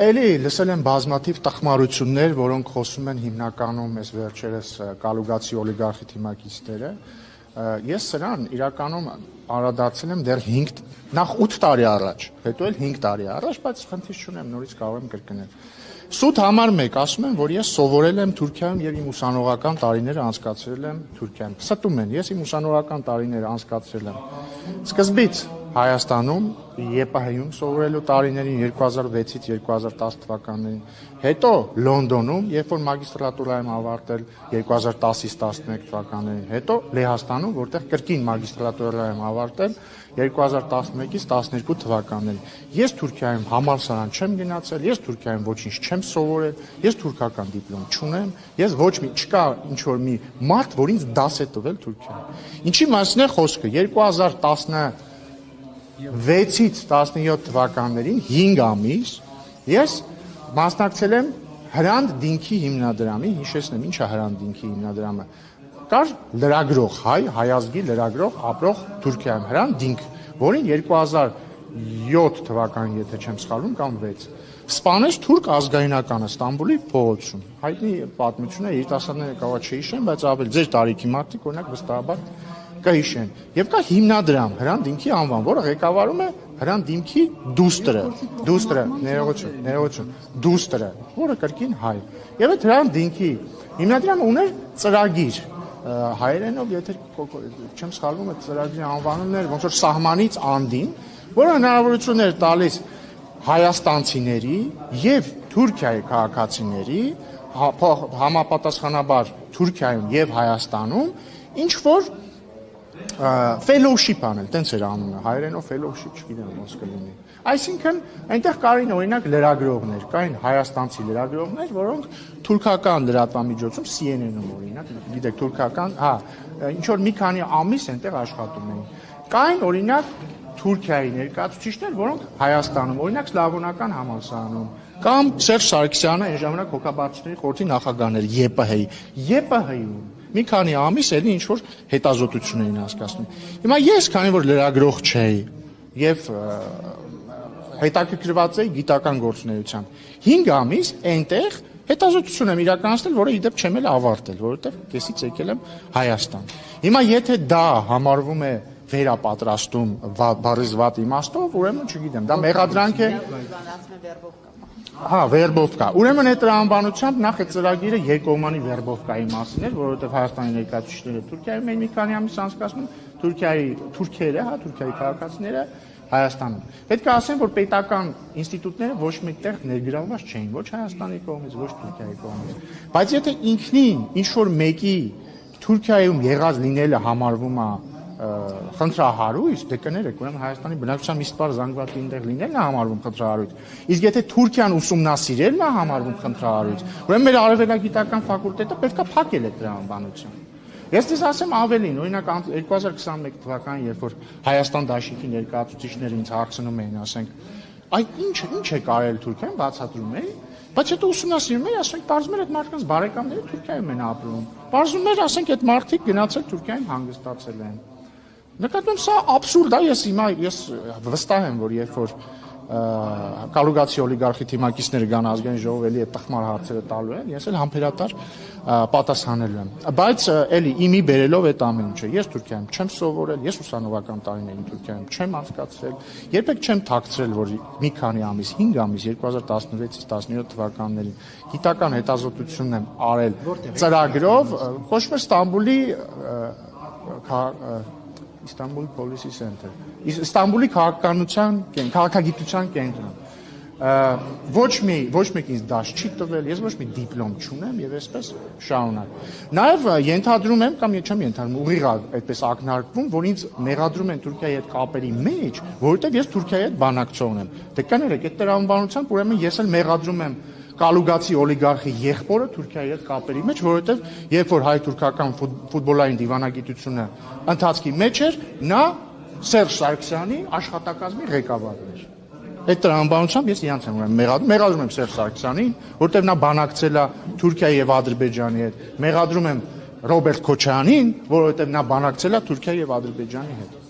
Էլի լսել եմ բազմաթիվ տխմարություններ, որոնք խոսում են հիմնականում այս վերջերս կալուգացի օլիգարխի թիմակիցները։ Ես սրան իրականում անդրադարձել եմ դեռ 8 տարի առաջ, հետո էլ 5 տարի առաջ, բայց խնդիր չունեմ, նորից կարող եմ կրկնել։ Սուտ համար 1 ասում եմ, որ ես սովորել եմ Թուրքիայում եւ իմ ուսանողական տարիները անցկացրել եմ Թուրքիայում։ Ստում են, ես իմ ուսանողական տարիները անցկացրել եմ սկզբից Հայաստանում, ԵՊՀ-ում սովորելու տարիներին 2006-ից 2010 թվականներին, հետո Լոնդոնում, երբ որ մագիստրատուրա եմ ավարտել 2010-ից 11 թվականներին, հետո Լեհաստանում, որտեղ կրկին մագիստրատուրա եմ ավարտել 2011-ից 12 թվականներին։ Ես Թուրքիայում համալսարան չեմ գնացել, ես Թուրքիայում ոչինչ չեմ սովորել, ես թուրքական դիպլոմ չունեմ, ես ոչ մի չկա ինչ որ մի մարդ, որ ինձ դաս է տվել Թուրքիայում։ Ինչի մասին է խոսքը 2016-ից 17 թվականներին 5 ամիս ես մասնակցել եմ Հրանտ Դինքի հիմնադրամի, հիշեցնեմ ինչ է Հրանտ Դինքի հիմնադրամը, կար լրագրող հայ, հայազգի լրագրող ապրող Թուրքիայում Հրանտ Դինք, որին 2007 թվականին, եթե չեմ սխալվում, կամ 6 սպանեց թուրք ազգայնականը Ստամբուլի փողոցում։ Հայտնի պատմություն է, երիտասարդները կարող չհիշեն, բայց ավելի ձեր տարիքի մարդիկ օրինակ վստահաբար կհիշեն։ Եվ կա հիմնադրամ Հրանտ Դինքի անվան, որը ղեկավարում է Հրանտ Դինքի դուստրը, դուստրը, որը կրկին հայ։ Եվ այդ Հրանտ Դինքի հիմնադրամը ուներ ծրագիր, հայերենով, եթե չեմ սխալվում, այդ ծրագրի անվանումն էր ոնց որ սահմանից անդին, որը հնարավորություն էր տալիս հայաստանցիների եւ Թուրքիայի քաղաքացիների համապատասխանաբար Թուրքիայում եւ Հայաստանում ինչ որ fellowship անել, տենց էր անունը, հայերենով fellowship չգիտեմ ոնց կլինի։ Այսինքն այնտեղ կային օրինակ լրագրողներ, կային հայաստանցի լրագրողներ, որոնք թուրքական լրատվամիջոցում CNN-ում օրինակ, գիտեք, թուրքական, ինչ որ մի քանի ամիս այնտեղ աշխատում էին։ Կային օրինակ Թուրքիայի ներկայացուցիչներ, որոնք Հայաստանում, օրինակ Սլավոնական համալսարանում, կամ Սերժ Սարգսյանը այն ժամանակ հոգաբարձությունների խորհրդի նախագահն էր ԵՊՀ-ում մի քանի ամիս էլի ինչ որ հետազոտություն էին հասկացնում։ Հիմա ես, քանի որ լրագրող չէի եւ հետաքրքրված էի գիտական գործունեությամբ, 5 ամիս այնտեղ հետազոտություն եմ իրականացնել, որը իդեպ չեմ էլ ավարտել, որովհետեւ կեսից եկել եմ Հայաստան։ Հիմա եթե դա համարվում է վերապատրաստում բառից վատ իմաստով, ուրեմն չգիտեմ, դա մեղադրանք է։ Վերբովկա։ Ուրեմն այդ տրամաբանությամբ նախ այդ ծրագիրը երկկողմանի վերբովկայի մասին էր, որովհետև Հայաստանի ներկայացուցիչները Թուրքիայում էին մի քանի ամիս անցկացնում, թուրքերը, Թուրքիայի քաղաքացիները Հայաստանում։ Պետք է ասեմ, որ պետական ինստիտուտները ոչ մեկտեղ ներգրավված չէին, ոչ Հայաստանի կողմից, ոչ Թուրքիայի կողմից։ Բայց եթե ինքնին ինչ որ մեկի Թուրքիայում եղած լինելը համարվում է խնդրահարույց, դե կներեք, ուրեմն Հայաստանի բնակչության մի սպառ զանգվածի այնտեղ լինելն է համարվում խնդրահարույց։ Իսկ եթե Թուրքիան ուսումնասիրելն է համարվում խնդրահարույց, ուրեմն մեր արևելագիտական ֆակուլտետը պետք է փակել այդ տրամաբանություն։ Ես դες ասեմ ավելին, օրինակ 2021 թվականին, երբ որ Հայաստան դաշինքի ներկայացուցիչները ինձ հարցնում էին, ասենք, այդ ինչ է կարել Թուրքիան, բացատրում էի, բայց հետո ուսումնասիրում էի, ասենք, պարզվում էր այդ մարդկանց բարեկամները Թուրքիայում են ապրում։ Պարզվում էր, ասենք, այդ մարդիկ գնացել Թուրքիայում հանգստացել են։ Նկատում սա աբսուրդ է, ես վստահ եմ, որ երբ որ կալուգացի օլիգարխի թիմակիցները գան ազգային ժողով էլի այդ տխմար հարցերը տալու են, ես էլ համբերատար պատասխանելու եմ։ Բայց էլի իմի բերելով այդ ամեն ինչը, ես Թուրքիայում չեմ սովորել, ես ուսանողական տարիներին Թուրքիայում չեմ անցկացրել, երբեք չեմ թաքցրել, որ մի քանի ամիս, 5 ամիս 2016-ից 17 թվականներին գիտական հետազոտությունն եմ արել ծրագրով, կոչվում է Ստամբուլի Policy Center, Ստամբուլի քաղաքագիտության կենտրոն։ Ոչ մեկ ինձ դաշ չի տվել, ես ոչ մի դիպլոմ չունեմ եւ այսպես շարունակ։ Նաեւ ենթադրում եմ կամ չեմ ենթադրում, ուղիղ այդպես ակնարկվում, որ ինձ մեղադրում են Թուրքիայի հետ կապերի մեջ, որովհետեւ ես Թուրքիայի հետ բանակցողն եմ։ Դե կներեք, այդ տրամաբանությամբ ուրեմն ես էլ մեղադրում եմ կալուգացի օլիգարխի եղբորը Թուրքիայի հետ կապերի մեջ, որովհետև երբ որ հայ-թուրքական ֆուտբոլային դիվանագիտությունը ընթացքի մեջ էր, նա Սերժ Սարգսյանի աշխատակազմի ղեկավարն էր։ Այդ տրամաբանությամբ ես իրանց եմ մեղադրում եմ Սերժ Սարգսյանին, որովհետև նա բանակցել է Թուրքիայի եւ Ադրբեջանի հետ։ Մեղադրում եմ Ռոբերտ Քոչարյանին, որովհետև նա բանակցել է Թուրքիայի եւ Ադրբեջանի հետ։